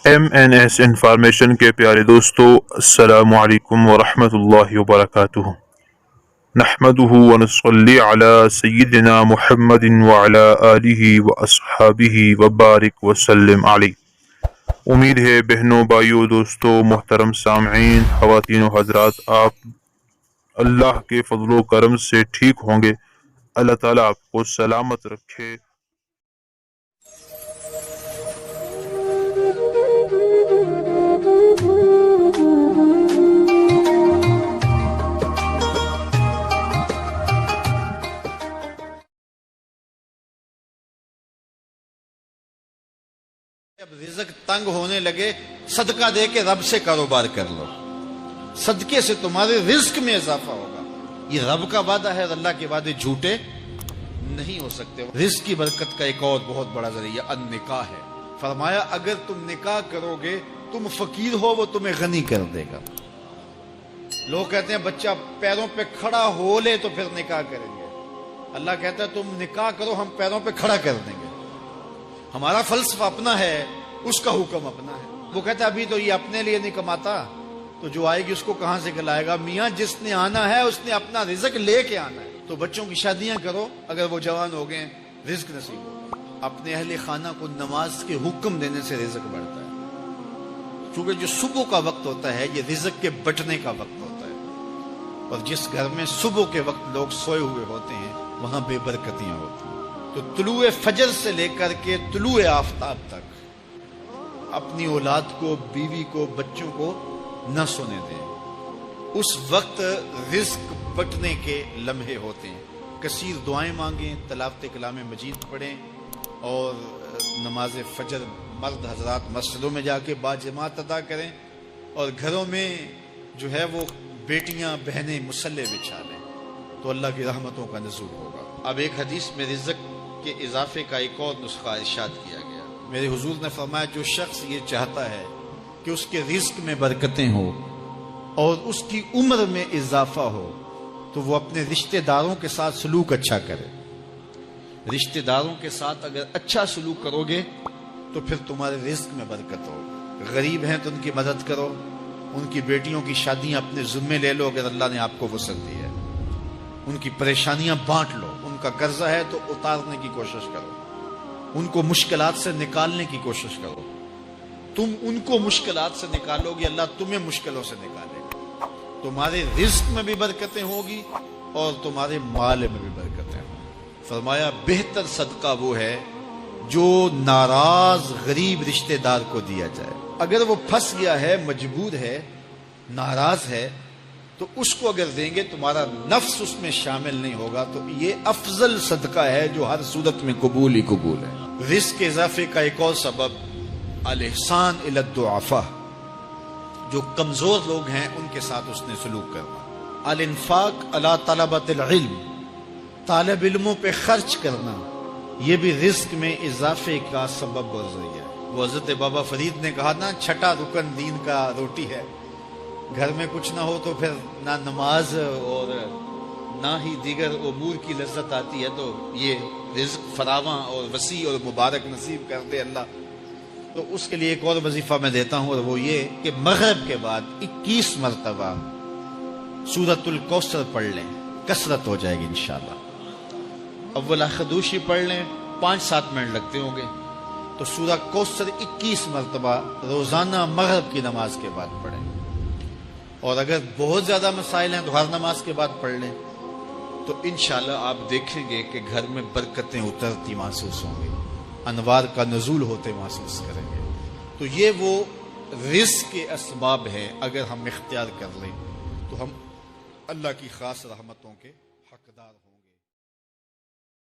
MNS information کے پیارے دوستو، السلام علیکم ورحمۃ اللہ وبرکاتہ۔ نحمدہ ونصلی علی سیدنا محمد وعلی آلہ واصحابہ وبارک وسلم علیہ۔ امید ہے بہنوں، بھائیوں، دوستوں، محترم سامعین، خواتین و حضرات، آپ اللہ کے فضل و کرم سے ٹھیک ہوں گے۔ اللہ تعالیٰ آپ کو سلامت رکھے۔ اب رزق تنگ ہونے لگے، صدقہ دے کے رب سے کاروبار کر لو، صدقے سے تمہارے رزق میں اضافہ ہوگا۔ یہ رب کا وعدہ ہے اور اللہ کے وعدے جھوٹے نہیں ہو سکتے۔ رزق کی برکت کا ایک اور بہت بڑا ذریعہ النکاح ہے۔ فرمایا اگر تم نکاح کرو گے، تم فقیر ہو وہ تمہیں غنی کر دے گا۔ لوگ کہتے ہیں بچہ پیروں پہ کھڑا ہو لے تو پھر نکاح کریں گے۔ اللہ کہتا ہے تم نکاح کرو، ہم پیروں پہ کھڑا کر دیں گے۔ ہمارا فلسفہ اپنا ہے، اس کا حکم اپنا ہے۔ وہ کہتا ہے ابھی تو یہ اپنے لیے نہیں کماتا، تو جو آئے گی اس کو کہاں سے کھلائے گا؟ میاں جس نے آنا ہے اس نے اپنا رزق لے کے آنا ہے۔ تو بچوں کی شادیاں کرو، اگر وہ جوان ہو گئے، رزق نصیب ہو۔ اپنے اہل خانہ کو نماز کے حکم دینے سے رزق بڑھتا ہے، کیونکہ جو صبح کا وقت ہوتا ہے یہ رزق کے بٹنے کا وقت ہوتا ہے، اور جس گھر میں صبح کے وقت لوگ سوئے ہوئے ہوتے ہیں وہاں بے برکتیاں ہوتی ہیں۔ تو طلوع فجر سے لے کر کے طلوع آفتاب تک اپنی اولاد کو، بیوی کو، بچوں کو نہ سونے دیں۔ اس وقت رزق بٹنے کے لمحے ہوتے ہیں۔ کثیر دعائیں مانگیں، تلاوت کلام مجید پڑھیں، اور نماز فجر مرد حضرات مسجدوں میں جا کے باجماعت ادا کریں، اور گھروں میں جو ہے وہ بیٹیاں بہنیں مصلے بچھا لیں، تو اللہ کی رحمتوں کا نزول ہوگا۔ اب ایک حدیث میں رزق کے اضافے کا ایک اور نسخہ ارشاد کیا گیا۔ میرے حضور نے فرمایا جو شخص یہ چاہتا ہے کہ اس کے رزق میں برکتیں ہوں اور اس کی عمر میں اضافہ ہو، تو وہ اپنے رشتہ داروں کے ساتھ سلوک اچھا کرے۔ رشتہ داروں کے ساتھ اگر اچھا سلوک کرو گے تو پھر تمہارے رزق میں برکت ہو۔ غریب ہیں تو ان کی مدد کرو، ان کی بیٹیوں کی شادیاں اپنے ذمے لے لو اگر اللہ نے آپ کو وسعت دی ہے، ان کی پریشانیاں بانٹ لو، ان کا قرضہ ہے تو اتارنے کی کوشش کرو، ان کو مشکلات سے نکالنے کی کوشش کرو۔ تم ان کو مشکلات سے نکالو گے، اللہ تمہیں مشکلوں سے نکالے گا۔ تمہارے رزق میں بھی برکتیں ہوگی اور تمہارے مال میں بھی برکتیں ہوں۔ فرمایا بہتر صدقہ وہ ہے جو ناراض غریب رشتہ دار کو دیا جائے۔ اگر وہ پھنس گیا ہے، مجبور ہے، ناراض ہے، تو اس کو اگر دیں گے تمہارا نفس اس میں شامل نہیں ہوگا، تو یہ افضل صدقہ ہے جو ہر صورت میں قبول ہی قبول ہے۔ رزق کے اضافے کا ایک اور سبب الاحسان الی الضعفاء، جو کمزور لوگ ہیں ان کے ساتھ اس نے سلوک کرنا۔ الانفاق علی طلبۃ العلم، طالب علموں پہ خرچ کرنا، یہ بھی رزق میں اضافے کا سبب اور ذریعہ ہے۔ وہ حضرت بابا فرید نے کہا نا، چھٹا رکن دین کا روٹی ہے۔ گھر میں کچھ نہ ہو تو پھر نہ نماز اور نہ ہی دیگر امور کی لذت آتی ہے، تو یہ رزق فراواں اور وسیع اور مبارک نصیب کر دے اللہ۔ تو اس کے لیے ایک اور وظیفہ میں دیتا ہوں، اور وہ یہ کہ مغرب کے بعد 21 مرتبہ سورۃ الکوثر پڑھ لیں، کثرت ہو جائے گی انشاءاللہ۔ اول خدوشی پڑھ لیں، 5-7 منٹ لگتے ہوں گے، تو سورہ کوثر 21 مرتبہ روزانہ مغرب کی نماز کے بعد پڑھیں۔ اور اگر بہت زیادہ مسائل ہیں تو ہر نماز کے بعد پڑھ لیں، تو انشاءاللہ آپ دیکھیں گے کہ گھر میں برکتیں اترتی محسوس ہوں گی، انوار کا نزول ہوتے محسوس کریں گے۔ تو یہ وہ رزق کے اسباب ہیں، اگر ہم اختیار کر لیں تو ہم اللہ کی خاص رحمتوں کے حقدار ہوں۔